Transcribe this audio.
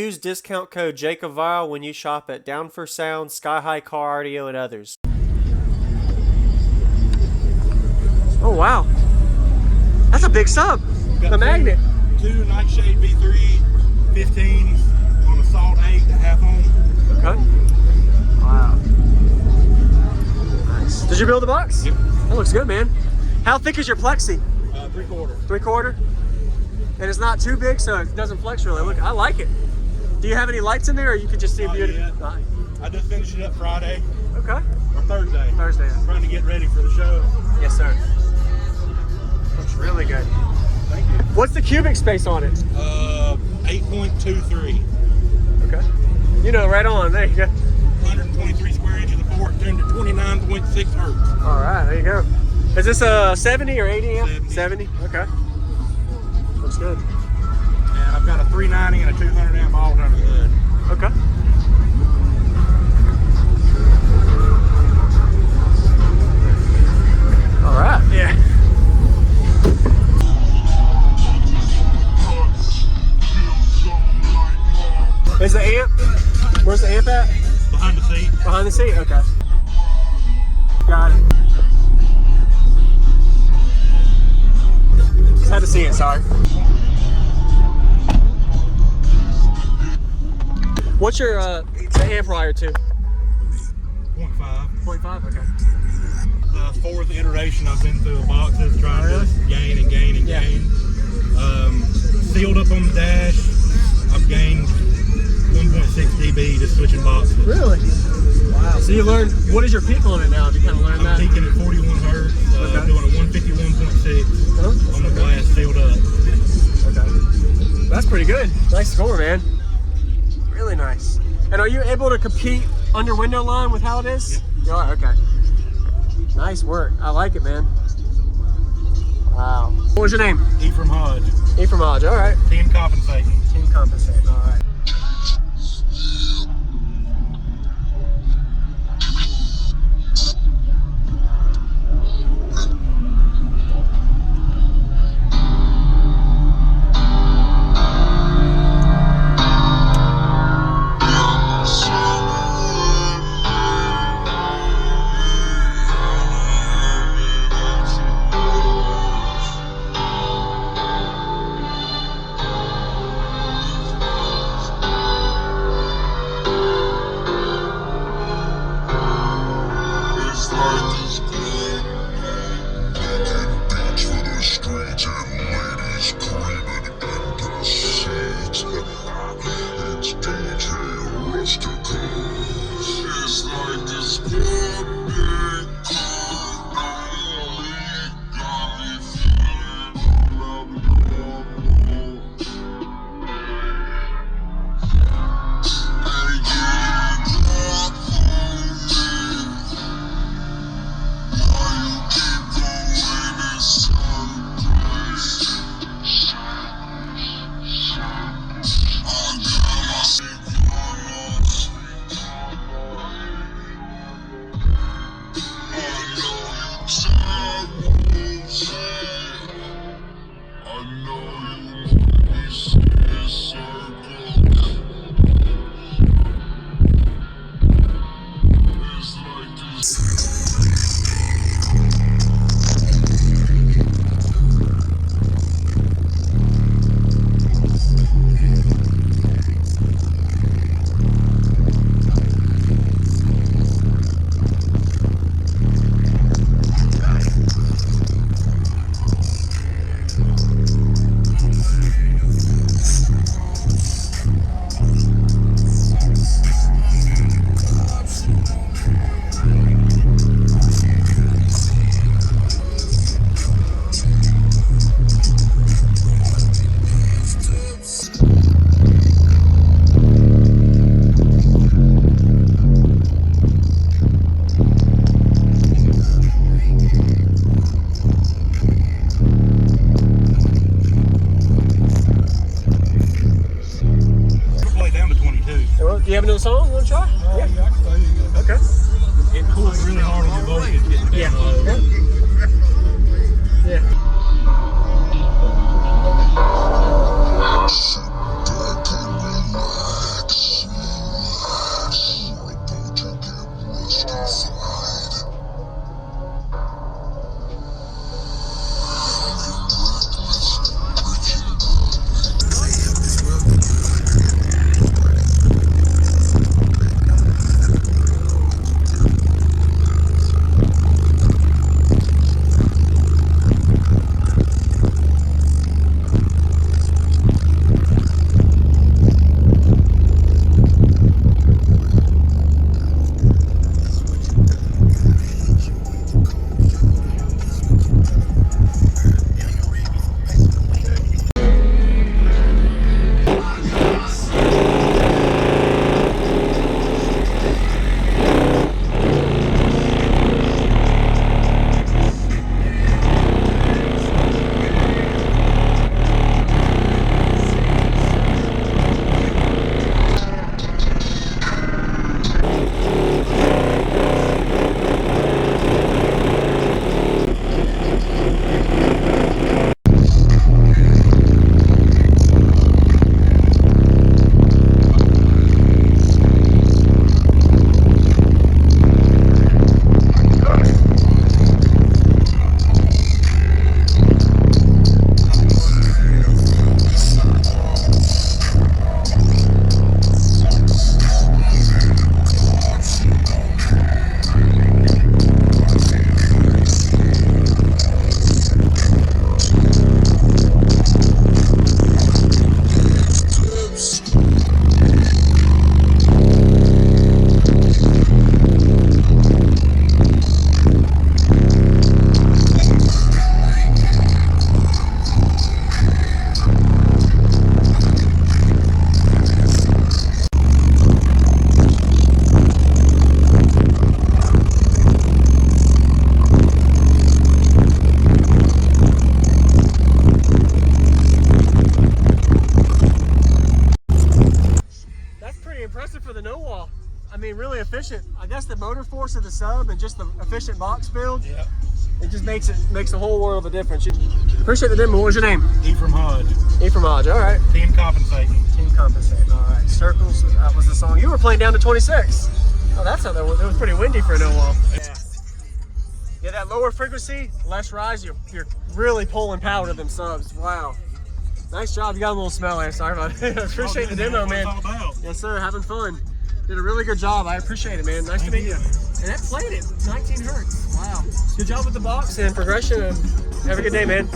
Use discount code JACOBVILE when you shop at Down for Sound, Sky High Car Audio, and others. Oh wow, that's a big sub. The magnet. Two Nightshade V3 15s on a Salt 8 to half on. Okay. Wow. Nice. Did you build the box? Yep. That looks good, man. How thick is your plexi? 3/4. 3/4? And it's not too big, so it doesn't flex really. Look, I like it. Do you have any lights in there, or you could just see beauty? I just finished it up Friday. Okay. Or Thursday. Thursday. Yeah. Trying to get ready for the show. Yes, sir. Looks really good. Thank you. What's the cubic space on it? 8.23. Okay. You know, right on. There you go. 123 square inches of port, turned to 29.6 hertz. All right, there you go. Is this a 70 or 80 amp? 70. 70. Okay. Looks good. And I've got a 390 and a 200 amp alt under the hood. Okay. All right. Yeah. Is the amp? Where's the amp at? Behind the seat. Behind the seat? Okay. Got it. Just had to see it, sorry. What's your amp prior to? 0.5. 0.5? Okay. The fourth iteration I've been through boxes trying to gain and gain and gain. Sealed up on the dash, I've gained 1.6 dB just switching boxes. Really? Wow. So you learned, what is your peak on it now? Have you kind of learned that? I'm peaking at 41 hertz, doing a 151.6 on the glass sealed up. Okay. That's pretty good. Nice score, man. Really nice. And are you able to compete under window line with how it is? Yep. You are? Okay. Nice work. I like it, man. Wow. What was your name? Ephraim Hodge. Ephraim Hodge. All right. Team compensating. Team compensating. All right. Do you have another song you want to try? Yeah, I can play it. Okay. It pulls really hard on your vocals getting down low. Yeah. mean, really efficient. I guess the motor force of the sub and just the efficient box build. Yeah. It just makes the whole world of a difference. Appreciate the demo. What was your name? Ephraim Hodge. Ephraim Hodge. All right. Team compensating. Team compensating. All right. Circles. That was the song. You were playing down to 26. Oh, that's how that was. It was pretty windy for a little while. Yeah. Yeah, that lower frequency, less rise. You're really pulling power to them subs. Wow. Nice job. You got a little smell there. Sorry about it. Appreciate the demo, man. Yes, sir. Having fun. Did a really good job. I appreciate it, man. Nice to meet you. And that played it. 19 hertz. Wow. Good job with the box and progression. And have a good day, man.